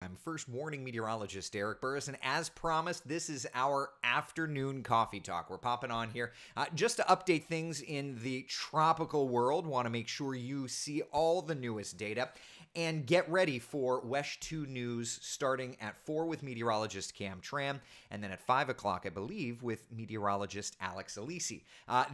I'm first warning meteorologist Eric Burris, and as promised, this is our afternoon coffee talk. We're popping on here just to update things in the tropical world. Want to make sure you see all the newest data and get ready for WESH 2 news starting at 4 with meteorologist Cam Tram, and then at 5 o'clock, I believe, with meteorologist Alex Alisi.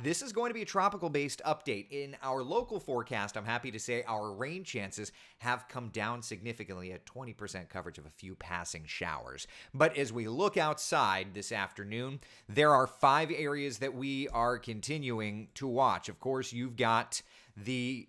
This is going to be a tropical-based update. In our local forecast, I'm happy to say our rain chances have come down significantly at 20% coverage of a few passing showers. But as we look outside this afternoon, there are 5 areas that we are continuing to watch. Of course, you've got the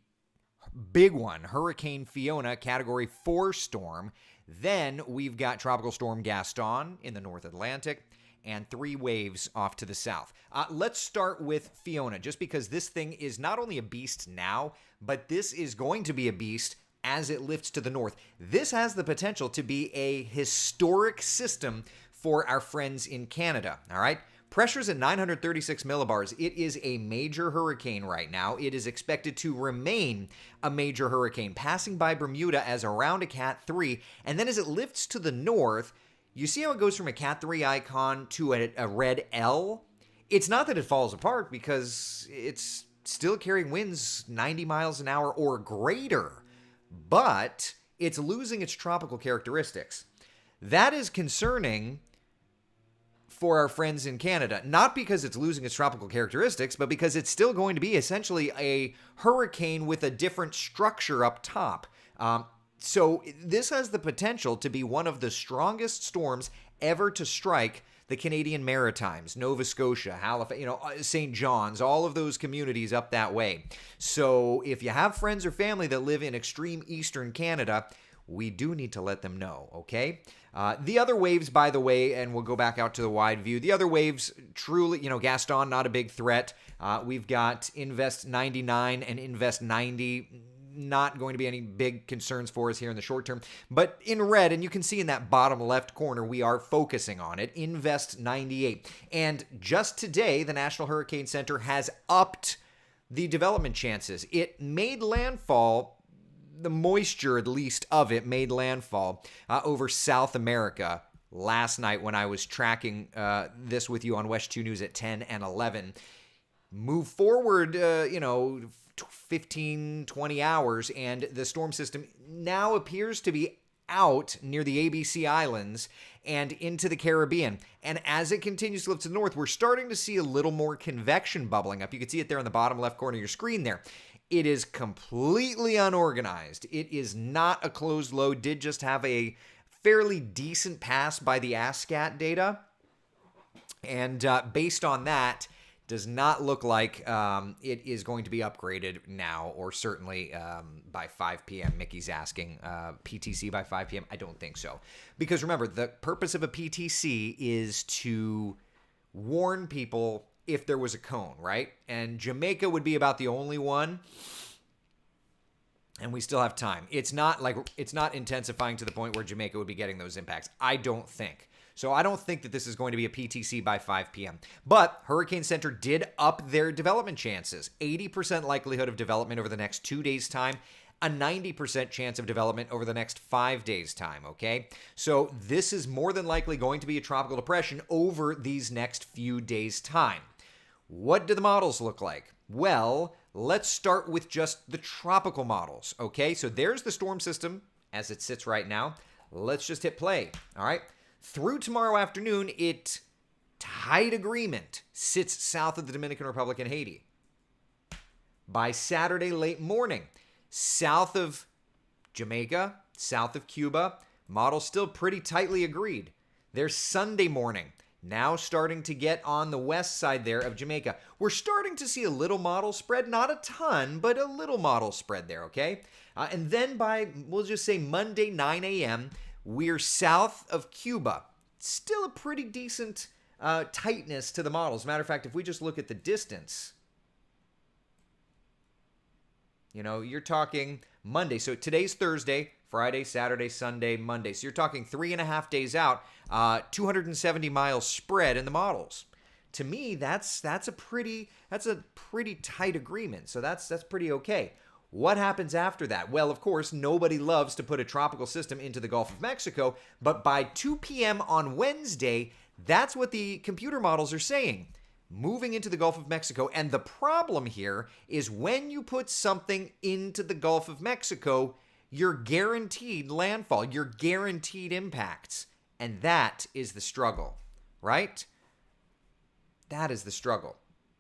big one, Hurricane Fiona, Category 4 storm. Then we've got Tropical Storm Gaston in the North Atlantic and 3 waves off to the south. Let's start with Fiona, just because this thing is not only a beast now, but this is going to be a beast as it lifts to the north. This has the potential to be a historic system for our friends in Canada, all right? Pressure's at 936 millibars. It is a major hurricane right now. It is expected to remain a major hurricane, passing by Bermuda as around a Cat 3, and then as it lifts to the north, you see how it goes from a Cat 3 icon to a red L? It's not that it falls apart, because it's still carrying winds 90 miles an hour or greater, but it's losing its tropical characteristics. That is concerning for our friends in Canada, not because it's losing its tropical characteristics, but because it's still going to be essentially a hurricane with a different structure up top. So this has the potential to be one of the strongest storms ever to strike the Canadian Maritimes, Nova Scotia, Halifax, St. John's, all of those communities up that way. So if you have friends or family that live in extreme eastern Canada, we do need to let them know, okay? The other waves, by the way, and we'll go back out to the wide view, the other waves, truly, Gaston, not a big threat. We've got Invest 99 and Invest 90, not going to be any big concerns for us here in the short term. But in red, and you can see in that bottom left corner, we are focusing on it, Invest 98. And just today, the National Hurricane Center has upped the development chances. It made landfall, the moisture at least of it made landfall over South America last night when I was tracking this with you on WESH 2 News at 10 and 11. Move forward, 15, 20 hours, and the storm system now appears to be out near the ABC Islands and into the Caribbean. And as it continues to lift to the north, we're starting to see a little more convection bubbling up. You can see it there in the bottom left corner of your screen there. It is completely unorganized. It is not a closed low. Did just have a fairly decent pass by the ASCAT data. And based on that, does not look like it is going to be upgraded now, or certainly by 5 p.m. Mickey's asking PTC by 5 p.m. I don't think so. Because remember, the purpose of a PTC is to warn people if there was a cone, right? And Jamaica would be about the only one. And we still have time. It's not intensifying to the point where Jamaica would be getting those impacts. I don't think. So I don't think that this is going to be a PTC by 5 p.m. But Hurricane Center did up their development chances. 80% likelihood of development over the next 2 days' time. A 90% chance of development over the next 5 days' time, okay? So this is more than likely going to be a tropical depression over these next few days' time. What do the models look like? Well, let's start with just the tropical models, okay? So there's the storm system as it sits right now. Let's just hit play, all right? Through tomorrow afternoon, it, tight agreement, sits south of the Dominican Republic and Haiti. By Saturday late morning, south of Jamaica, south of Cuba, model still pretty tightly agreed. There's Sunday morning, now starting to get on the west side there of Jamaica. We're starting to see a little model spread, not a ton, but a little model spread there, okay? And then by, we'll just say Monday, 9 a.m., we're south of Cuba. Still a pretty decent tightness to the models. Matter of fact, if we just look at the distance, you're talking Monday. So today's Thursday, Friday, Saturday, Sunday, Monday. So you're talking 3.5 days out, 270 miles spread in the models. To me, that's a pretty tight agreement. So that's pretty okay. What happens after that? Well, of course, nobody loves to put a tropical system into the Gulf of Mexico, but by 2 p.m. on Wednesday, that's what the computer models are saying. Moving into the Gulf of Mexico. And the problem here is when you put something into the Gulf of Mexico, you're guaranteed landfall, you're guaranteed impacts. And that is the struggle, right? That is the struggle.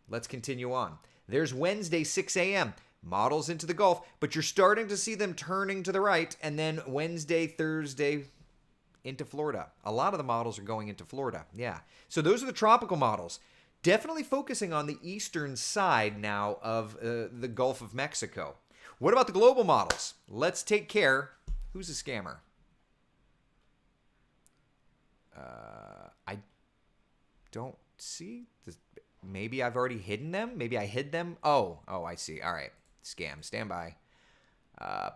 Let's continue on. There's Wednesday, 6 a.m. Models into the Gulf, but you're starting to see them turning to the right. And then Wednesday, Thursday, into Florida. A lot of the models are going into Florida. Yeah. So those are the tropical models. Definitely focusing on the eastern side now of the Gulf of Mexico. What about the global models? Let's take care. Who's a scammer? I don't see. Maybe I've already hidden them. Maybe I hid them. Oh, I see. All right. Scam. Stand by.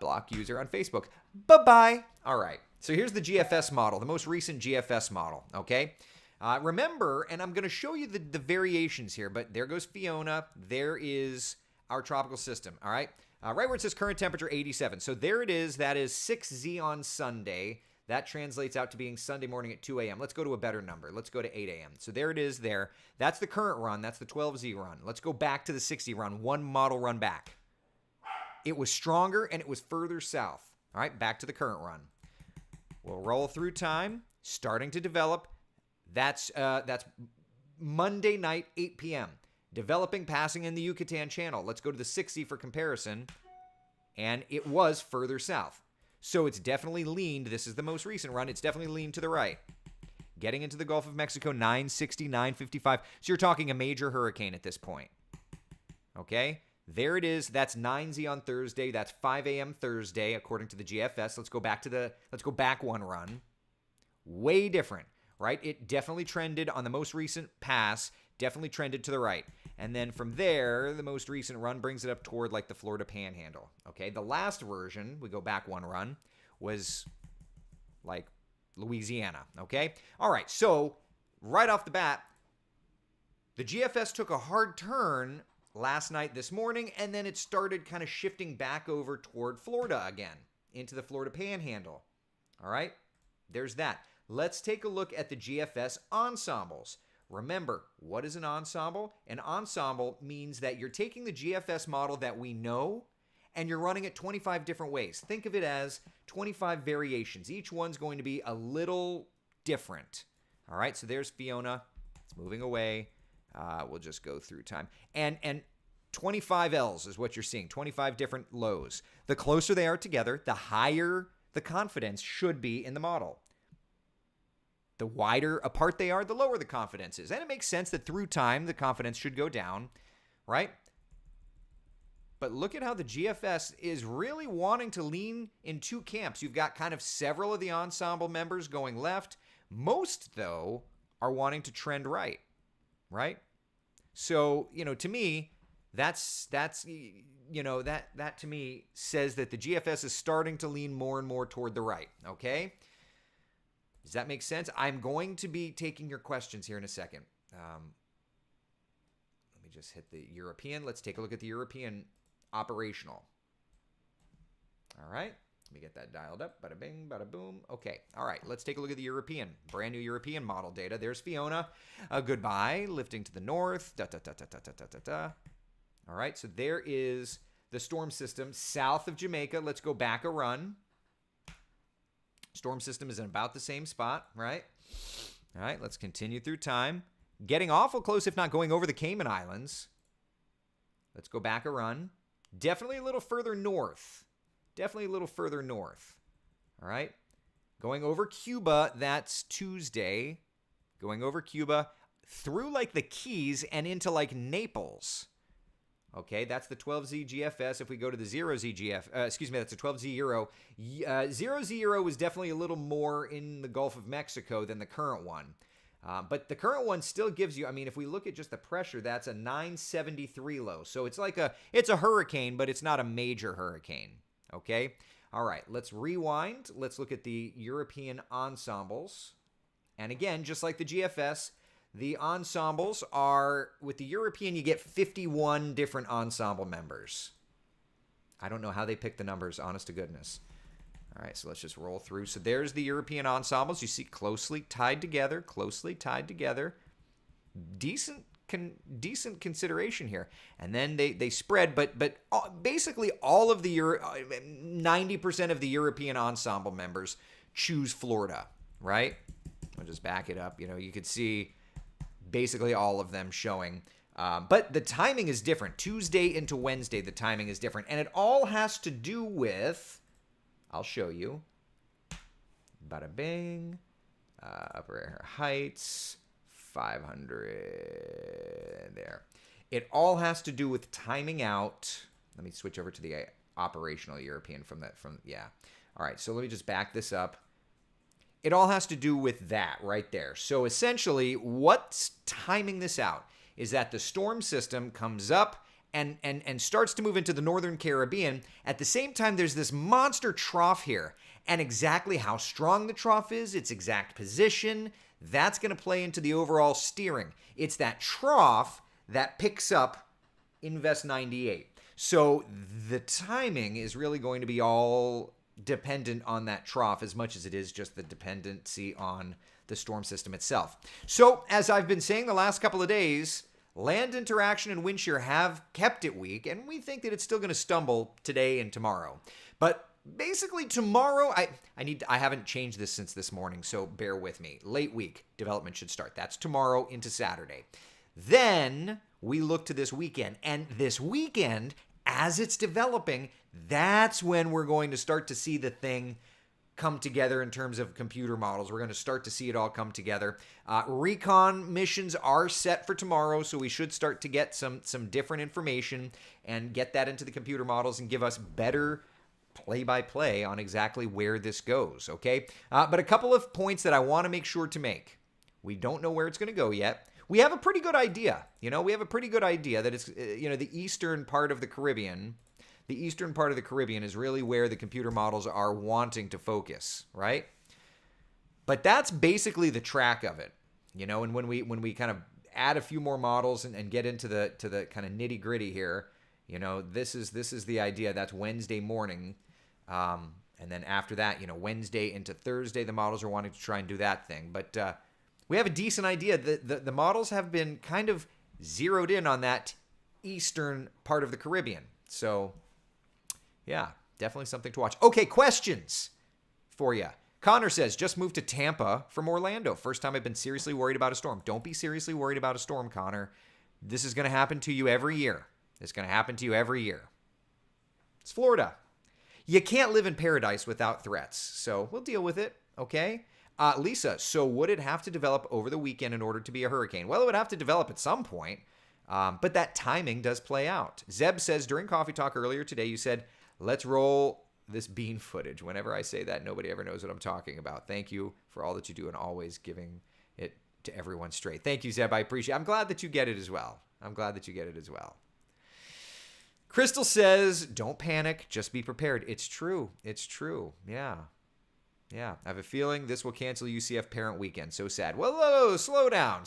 Block user on Facebook. Bye-bye. All right. So here's the GFS model, the most recent GFS model. Okay. Remember, and I'm going to show you the variations here, but there goes Fiona. There is our tropical system. All right. Right where it says current temperature 87. So there it is. That is 6Z on Sunday. That translates out to being Sunday morning at 2 a.m. Let's go to a better number. Let's go to 8 a.m. So there it is there. That's the current run. That's the 12Z run. Let's go back to the 6Z run. One model run back. It was stronger and it was further south. All right, back to the current run. We'll roll through time, starting to develop. That's Monday night, 8 p.m. Developing, passing in the Yucatan Channel. Let's go to the 6Z for comparison. And it was further south. So it's definitely leaned. This is the most recent run. It's definitely leaned to the right. Getting into the Gulf of Mexico, 960, 955. So you're talking a major hurricane at this point. Okay? There it is. That's 9Z on Thursday. That's 5 a.m. Thursday, according to the GFS. Let's go back one run. Way different, right? It definitely trended on the most recent pass, definitely trended to the right. And then from there, the most recent run brings it up toward like the Florida Panhandle. Okay, the last version, we go back one run, was like Louisiana. Okay, all right, so right off the bat, the GFS took a hard turn last night, this morning, and then it started kind of shifting back over toward Florida again, into the Florida Panhandle. All right, there's that. Let's take a look at the GFS ensembles. Remember, what is an ensemble? An ensemble means that you're taking the GFS model that we know and you're running it 25 different ways. Think of it as 25 variations. Each one's going to be a little different. All right, so there's Fiona. It's moving away. We'll just go through time. And 25 L's is what you're seeing, 25 different lows. The closer they are together, the higher the confidence should be in the model. The wider apart they are, the lower the confidence is. And it makes sense that through time, the confidence should go down, right? But look at how the GFS is really wanting to lean in two camps. You've got kind of several of the ensemble members going left. Most, though, are wanting to trend right? So, to me, that to me says that the GFS is starting to lean more and more toward the right, okay? Does that make sense? I'm going to be taking your questions here in a second. Let me just hit the European. Let's take a look at the European operational. All right. Let me get that dialed up. Bada bing, bada boom. Okay. All right. Let's take a look at the European. Brand new European model data. There's Fiona. Goodbye. Lifting to the north. Da, da, da, da, da, da, da, da. All right. So there is the storm system south of Jamaica. Let's go back a run. Storm system is in about the same spot, right? All right, let's continue through time. Getting awful close, if not going over the Cayman Islands. Let's go back a run. Definitely a little further north. All right. Going over Cuba, that's Tuesday. Going over Cuba through like the Keys and into like Naples. Okay, that's the 12Z GFS. If we go to the 0Z that's a 12Z Euro. 0Z Euro was definitely a little more in the Gulf of Mexico than the current one. But the current one still gives you, if we look at just the pressure, that's a 973 low. So it's like it's a hurricane, but it's not a major hurricane. Okay? All right, let's rewind. Let's look at the European ensembles. And again, just like the GFS, the ensembles are, with the European, you get 51 different ensemble members. I don't know how they pick the numbers, honest to goodness. All right, so let's just roll through. So there's the European ensembles. You see closely tied together, Decent consideration here. And then they spread, but basically all of the 90% of the European ensemble members choose Florida, right? I'll just back it up. You could see basically all of them showing. But the timing is different. Tuesday into Wednesday, the timing is different. And it all has to do with, I'll show you. Bada bing. Upper air heights. 500 there. It all has to do with timing out. Let me switch over to the operational European yeah. All right, so let me just back this up. It all has to do with that right there. So essentially, what's timing this out is that the storm system comes up and starts to move into the northern Caribbean. At the same time, there's this monster trough here. And exactly how strong the trough is, its exact position, that's going to play into the overall steering. It's that trough that picks up Invest 98. So the timing is really going to be all dependent on that trough as much as it is just the dependency on the storm system itself. So as I've been saying the last couple of days, land interaction and wind shear have kept it weak, and we think that it's still going to stumble today and tomorrow. But basically tomorrow, I haven't changed this since this morning, so bear with me. Late week development should start. That's tomorrow into Saturday. Then we look to this weekend, and this weekend, as it's developing, that's when we're going to start to see the thing come together in terms of computer models. We're going to start to see it all come together. Recon missions are set for tomorrow, so we should start to get some different information and get that into the computer models and give us better play-by-play on exactly where this goes, okay? But a couple of points that I want to make sure to make. We don't know where it's going to go yet. We have a pretty good idea. We have a pretty good idea that it's, the eastern part of the Caribbean. The eastern part of the Caribbean is really where the computer models are wanting to focus, right? But that's basically the track of it, and when we kind of add a few more models and get into the kind of nitty-gritty here, this is the idea. That's Wednesday morning. And then after that, Wednesday into Thursday, the models are wanting to try and do that thing. But we have a decent idea. The models have been kind of zeroed in on that eastern part of the Caribbean. So, yeah, definitely something to watch. Okay, questions for you. Connor says, just moved to Tampa from Orlando. First time I've been seriously worried about a storm. Don't be seriously worried about a storm, Connor. This is going to happen to you every year. It's going to happen to you every year. It's Florida. You can't live in paradise without threats, so we'll deal with it, okay? Lisa, so would it have to develop over the weekend in order to be a hurricane? Well, it would have to develop at some point, but that timing does play out. Zeb says, during Coffee Talk earlier today, you said, let's roll this bean footage. Whenever I say that, nobody ever knows what I'm talking about. Thank you for all that you do and always giving it to everyone straight. Thank you, Zeb. I appreciate it. I'm glad that you get it as well. Crystal says, don't panic, just be prepared. It's true. Yeah. I have a feeling this will cancel UCF parent weekend. So sad. Whoa, slow down.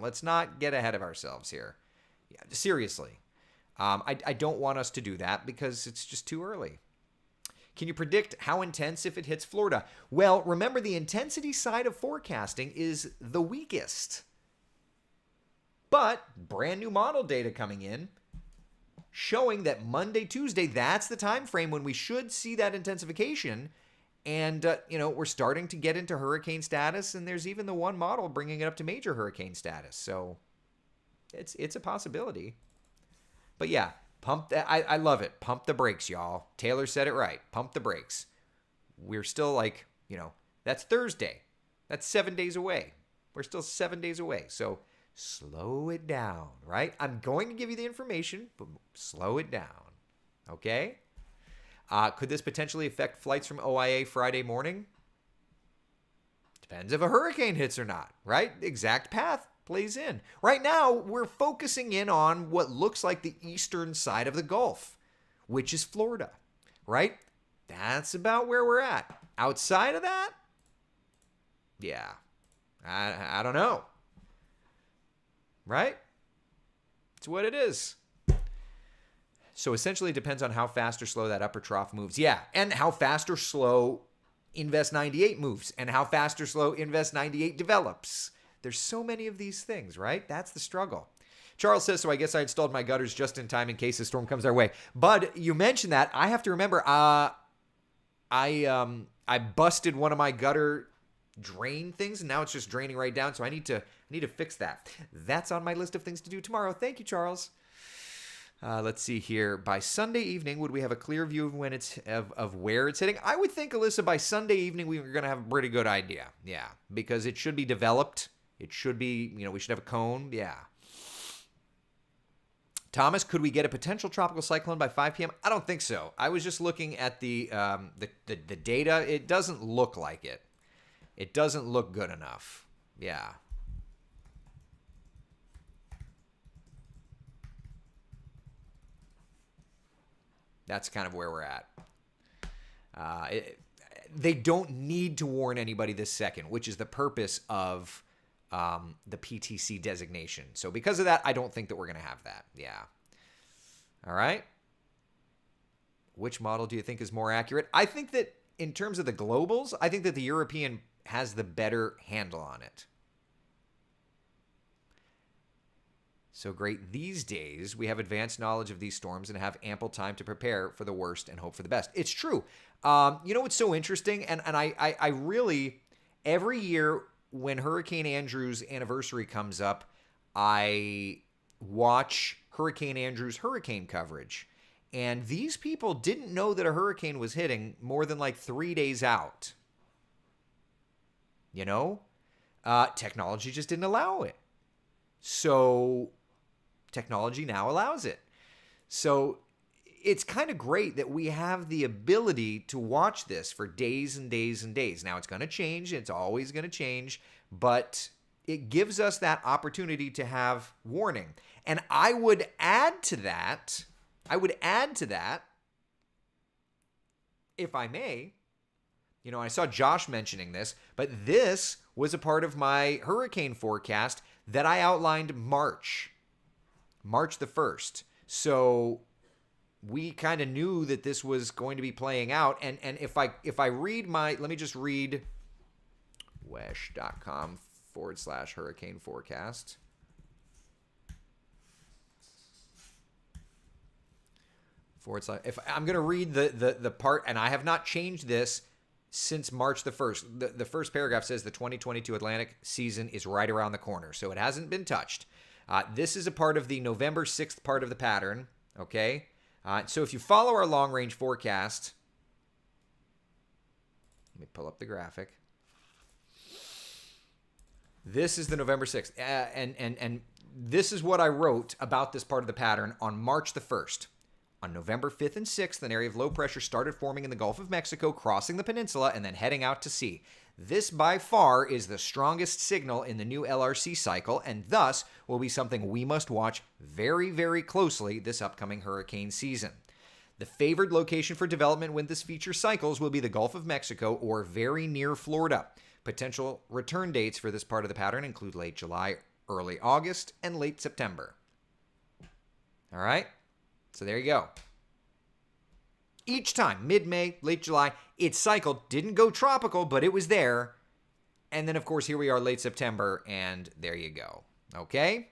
Let's not get ahead of ourselves here. Yeah, seriously. I don't want us to do that because it's just too early. Can you predict how intense if it hits Florida? Well, remember the intensity side of forecasting is the weakest. But brand new model data coming in showing that Monday, Tuesday, that's the time frame when we should see that intensification. And, we're starting to get into hurricane status, and there's even the one model bringing it up to major hurricane status. So it's a possibility. But yeah, I love it. Pump the brakes, y'all. Taylor said it right. Pump the brakes. We're still that's Thursday. That's 7 days away. We're still 7 days away. So slow it down, right? I'm going to give you the information, but slow it down, okay? Could this potentially affect flights from OIA Friday morning? Depends if a hurricane hits or not, right? The exact path plays in. Right now, we're focusing in on what looks like the eastern side of the Gulf, which is Florida, right? That's about where we're at. Outside of that, yeah, I don't know. Right? It's what it is. So essentially it depends on how fast or slow that upper trough moves. Yeah, and how fast or slow Invest 98 moves and how fast or slow Invest 98 develops. There's so many of these things, right? That's the struggle. Charles says, so I guess I installed my gutters just in time in case the storm comes our way. Bud, you mentioned that. I have to remember, I busted one of my gutter drain things, and now it's just draining right down. So I need to fix that. That's on my list of things to do tomorrow. Thank you, Charles. Let's see here. By Sunday evening, would we have a clear view of when it's of where it's hitting? I would think, Alyssa, by Sunday evening we were going to have a pretty good idea. Yeah, because it should be developed. It should be, we should have a cone. Yeah. Thomas, could we get a potential tropical cyclone by 5 p.m.? I don't think so. I was just looking at the data. It doesn't look like it. It doesn't look good enough. Yeah. That's kind of where we're at. They don't need to warn anybody this second, which is the purpose of the PTC designation. So because of that, I don't think that we're going to have that. Yeah. All right. Which model do you think is more accurate? I think that in terms of the globals, I think that the European has the better handle on it. So great. These days, we have advanced knowledge of these storms and have ample time to prepare for the worst and hope for the best. It's true. You know what's so interesting? And I really, every year when Hurricane Andrew's anniversary comes up, I watch Hurricane Andrew's hurricane coverage. And these people didn't know that a hurricane was hitting more than like 3 days out. Technology just didn't allow it. So technology now allows it. So it's kind of great that we have the ability to watch this for days and days and days. Now it's going to change. It's always going to change, but it gives us that opportunity to have warning. And I would add to that, if I may, I saw Josh mentioning this, but this was a part of my hurricane forecast that I outlined March the 1st. So we kind of knew that this was going to be playing out. And if I read let me just read wesh.com/hurricane forecast. If I'm going to read the part, and I have not changed this since March the 1st. The first paragraph says the 2022 Atlantic season is right around the corner, so it hasn't been touched. This is a part of the November 6th part of the pattern, okay? So if you follow our long-range forecast, let me pull up the graphic. This is the November 6th, and this is what I wrote about this part of the pattern on March the 1st. On November 5th and 6th, an area of low pressure started forming in the Gulf of Mexico, crossing the peninsula and then heading out to sea. This by far is the strongest signal in the new LRC cycle, and thus will be something we must watch very, very closely this upcoming hurricane season. The favored location for development when this feature cycles will be the Gulf of Mexico or very near Florida. Potential return dates for this part of the pattern include late July, early August, and late September. All right? So there you go. Each time, mid-May, late July, it cycled, didn't go tropical, but it was there. And then, of course, here we are late September, and there you go. Okay?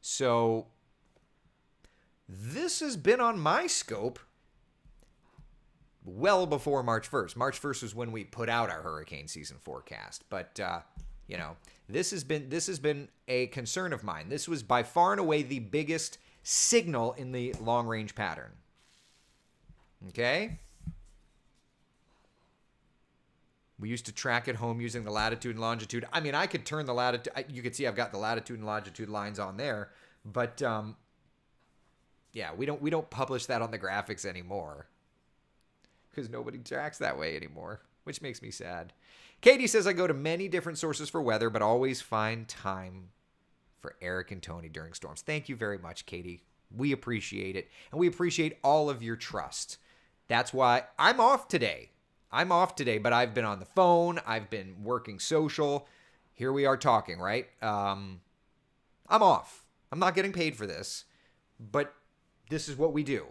So this has been on my scope well before March 1st. March 1st was when we put out our hurricane season forecast. But, this has been a concern of mine. This was by far and away the biggest signal in the long-range pattern. Okay? We used to track at home using the latitude and longitude. I mean, I could turn the latitude. You can see I've got the latitude and longitude lines on there. But, we don't publish that on the graphics anymore. Because nobody tracks that way anymore, which makes me sad. Katie says, I go to many different sources for weather, but always find time for Eric and Tony during storms. Thank you very much, Katie. We appreciate it. And we appreciate all of your trust. That's why I'm off today. But I've been on the phone. I've been working social. Here we are talking, right? I'm off. I'm not getting paid for this. But this is what we do.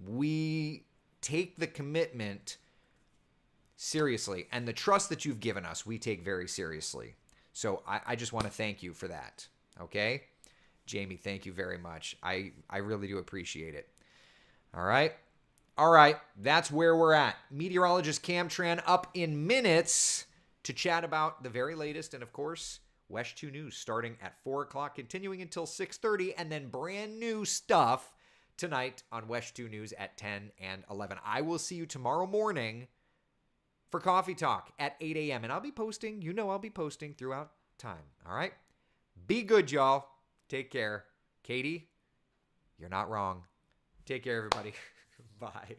We take the commitment seriously, and the trust that you've given us, we take very seriously. So I just want to thank you for that. Okay? Jamie, thank you very much. I really do appreciate it. All right. All right. That's where we're at. Meteorologist Cam Tran up in minutes to chat about the very latest. And of course, Wesh 2 News starting at 4 o'clock, continuing until 6:30, and then brand new stuff tonight on Wesh 2 News at 10 and 11. I will see you tomorrow morning for Coffee Talk at 8 a.m. And I'll be posting, I'll be posting throughout time. All right? Be good, y'all. Take care. Katie, you're not wrong. Take care, everybody. Bye.